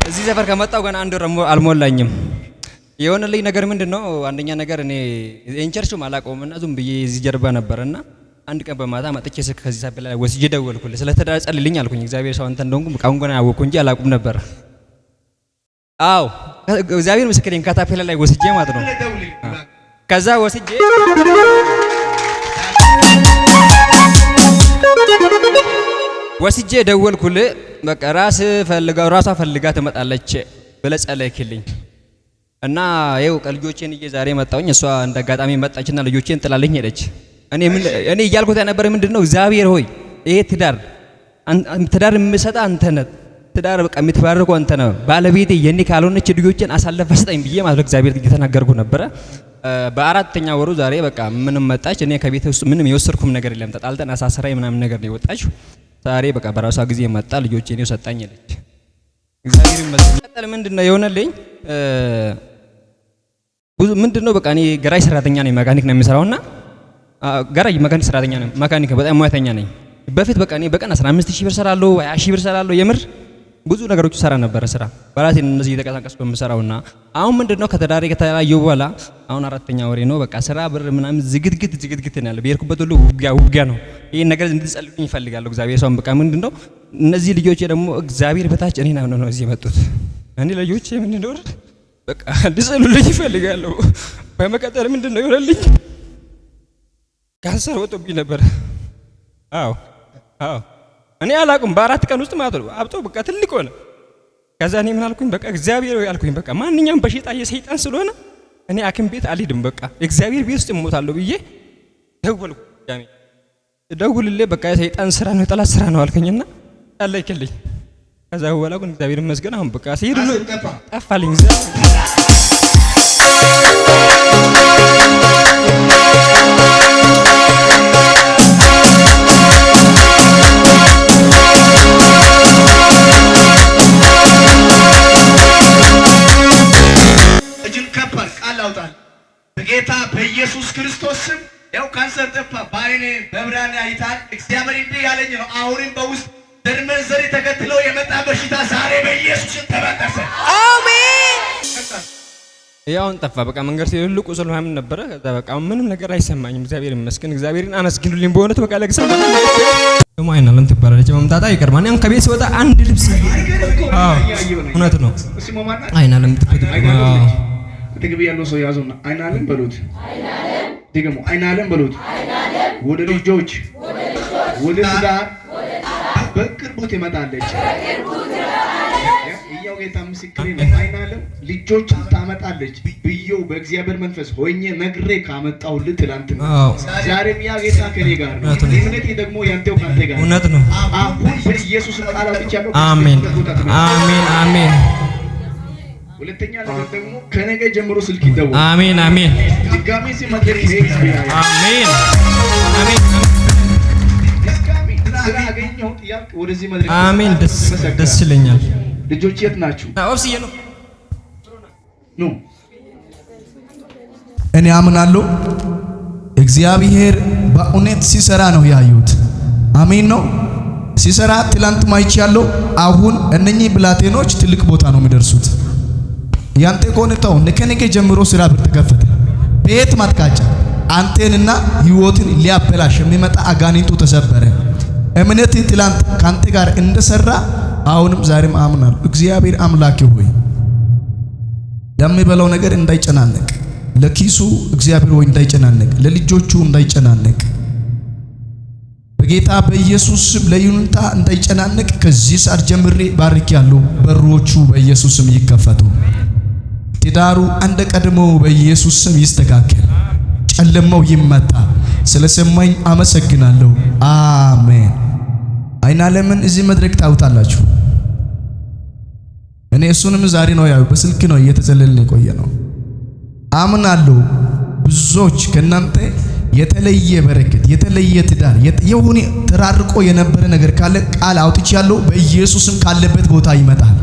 እዚህ ሰፈር ከመጣው ገና አንድ ወር አልሞላኝም። የሆነልኝ ነገር ምንድነው? አንደኛ ነገር እኔ ኢንቸርቹም አላቆምና ዝም ብዬ እዚህ ጀርባ ነበርና አንድ ቀን በማታ መጥቼ ስልክ ከዚህ ሰፈር ላይ ወስጄ ደወልኩልህ። ስለተዳር ጸልልኝ አልኩኝ። እግዚአብሔር ሰው አንተ እንደሆንኩ ቃውን ገና ያወቅኩ እንጂ አላቁም ነበር። አዎ እግዚአብሔር ምስክሬን ካታፔላ ላይ ወስጄ ማለት ነው። ከዛ ወስጄ ደወልኩልህ። በቃ ራሷ ፈልጋ ትመጣለች ብለህ ጸለይክልኝ እና ይኸው ልጆቼን ዛሬ መጣሁኝ። እሷ እንደ አጋጣሚ መጣችና ልጆቼን ጥላልኝ ሄደች። እኔ እያልኩት የነበረ ምንድነው? እግዚአብሔር ሆይ ይሄ ትዳር የምሰጣ አንተ ነህ። ትዳር በቃ የምትባርከው አንተ ነህ። ባለቤቴ የኔ ካልሆነች ልጆቼን አሳልፈህ ስጠኝ ብዬ ማለት እግዚአብሔር እየተናገርኩ ነበረ። በአራተኛ ወሩ ዛሬ በቃ ምንም መጣች። እኔ ከቤት ውስጥ ምንም የወሰድኩም ነገር የለም። ተጣልተን አሳስራይ ምናምን ነገር ነው የወጣችው። ዛሬ በቃ በራሷ ጊዜ መጣ። ልጆቼን ሰጣኝ አለች። እግዚአብሔር ይመስገን። ምንድነው የሆነልኝ? ምንድነው በቃ እኔ ገራጅ ሰራተኛ ነኝ። መካኒክ ነው የሚሰራውና ገራጅ መካኒክ ሰራተኛ ነኝ። መካኒክ በጣም ሙያተኛ ነኝ። በፊት በቃ እኔ በቀን 15000 ብር ሰራለሁ፣ 20000 ብር ሰራለሁ። የምር ብዙ ነገሮች ሰራ ነበር ስራ በራሴ እነዚህ እየተቀሳቀስኩ የምሰራውና አሁን ምንድነው ከተዳሪ ከተለያዩ በኋላ አሁን አራተኛ ወሬ ነው። በቃ ስራ ብር ምናምን ዝግትግት ነው ያለው። በየርኩበት ሁሉ ውጊያ ነው። ይሄን ነገር እንድትጸልዩኝ ይፈልጋለሁ። እግዚአብሔር ሰው በቃ ምንድነው እነዚህ ልጆች ደግሞ እግዚአብሔር በታች እኔና ነው እዚህ የመጡት። እኔ ልጆቼ ምን እንደሆነ በቃ እንድትጸልዩልኝ ይፈልጋለሁ። በመቀጠል ምንድነው ይሆነልኝ? ካንሰር ወጥቶብኝ ነበር። አዎ እኔ አላውቅም። በአራት ቀን ውስጥ ማለት ነው አብጦ በቃ ትልቅ ሆነ። ከዛ እኔ ምን አልኩኝ? በቃ እግዚአብሔር ወይ አልኩኝ። በቃ ማንኛውም በሽታ የሰይጣን ስለሆነ እኔ ሐኪም ቤት አልሄድም። በቃ እግዚአብሔር ቤት ውስጥ እሞታለሁ ብዬ ደወልኩ። ደውልልኝ በቃ የሰይጣን ስራ ነው የጠላት ስራ ነው አልከኝና ጸለይክልኝ። ከዛ በኋላ ግን እግዚአብሔር ይመስገን አሁን በቃ ሲሄድ ጠፋልኝ። በጌታ በኢየሱስ ክርስቶስ ስም ያው ካንሰር ጠፋ። በአይኔ በብርሃን አይታል። እግዚአብሔር እንዲህ ያለኝ ነው። አሁንም በውስጥ ዘር መንዘር ተከትሎ የመጣ በሽታ ዛሬ በኢየሱስ ስም ተበጠሰ። አሜን። ያውን ጠፋ። በቃ መንገድ ሲልሉ ቁስል ምናምን ነበረ። ከዛ በቃ ምንም ነገር አይሰማኝም። እግዚአብሔር ይመስገን። እግዚአብሔርን አመስግኑልኝ። በእውነት በቃ ለቅሰ ደግሞ አይናለም ትባላለች። መምጣጣ ይቀርማል። እኔም ከቤት ስወጣ አንድ ልብስ እውነት ነው አይናለም ትባላለች። ትግብ ያለው ሰው ያዙና አይናለም በሉት። ደግሞ አይናለም በሉት። ወደ ልጆች ወደ ትዳር በቅርቡ ትመጣለች። ያው ጌታ ምስክሬ ነው። አይናለም ልጆች ታመጣለች ብዬው በእግዚአብሔር መንፈስ ሆኜ ነግሬ ካመጣሁልህ ትላንት ነው። ዛሬም ያ ጌታ ከኔ ጋር ነው። እምነቴ ደግሞ ያንተው ካንተ ጋር እውነት ነው። አሁን በኢየሱስ ቃል አውጥቻለሁ። አሜን አሜን አሜን። ሁለተኛ ነገር ደግሞ ከነገ ጀምሮ ስልክ ይደውል። አሜን አሜን። ድጋሚ ሲመጣ አሜን አሜን። ስላገኘሁት ያልክ ወደዚህ መድረክ አሜን። ደስ ይለኛል። ልጆች የት ናችሁ? ኦፍስዬ ነው ኑ። እኔ አምናለሁ እግዚአብሔር በእውነት ሲሰራ ነው ያዩት። አሜን ነው ሲሰራ ትላንት ማይቻለሁ። አሁን እነኚህ ብላቴኖች ትልቅ ቦታ ነው የሚደርሱት። ያንተ ኮንታው ከነገ ጀምሮ ስራ ብር ተከፈተ። ቤት ማጥቃጫ አንተንና ህይወትን ሊያበላሽ የሚመጣ አጋንንቱ ተሰበረ። እምነት ትላንት ካንተ ጋር እንደሰራ አሁንም ዛሬም አምናለሁ። እግዚአብሔር አምላክ ሆይ ለሚበላው ነገር እንዳይጨናነቅ፣ ለኪሱ እግዚአብሔር ሆይ እንዳይጨናነቅ፣ ለልጆቹ እንዳይጨናነቅ በጌታ በኢየሱስ ስም ለይኑንታ እንዳይጨናነቅ ከዚህ ሰዓት ጀምሬ ባርኬያለሁ። በሮቹ በኢየሱስ ስም ይከፈቱ። ትዳሩ እንደ ቀድሞ በኢየሱስ ስም ይስተካከል። ጨለማው ይመታ። ስለሰማኝ አመሰግናለሁ። አሜን። አይናለምን እዚህ መድረክ ታውታላችሁ። እኔ እሱንም ዛሬ ነው ያው በስልክ ነው እየተዘለልን የቆየ ነው። አምናለሁ ብዙዎች ከናንተ የተለየ በረከት የተለየ ትዳር የሆነ ተራርቆ የነበረ ነገር ካለ ቃል አውጥቻለሁ። በኢየሱስም ካለበት ቦታ ይመጣል።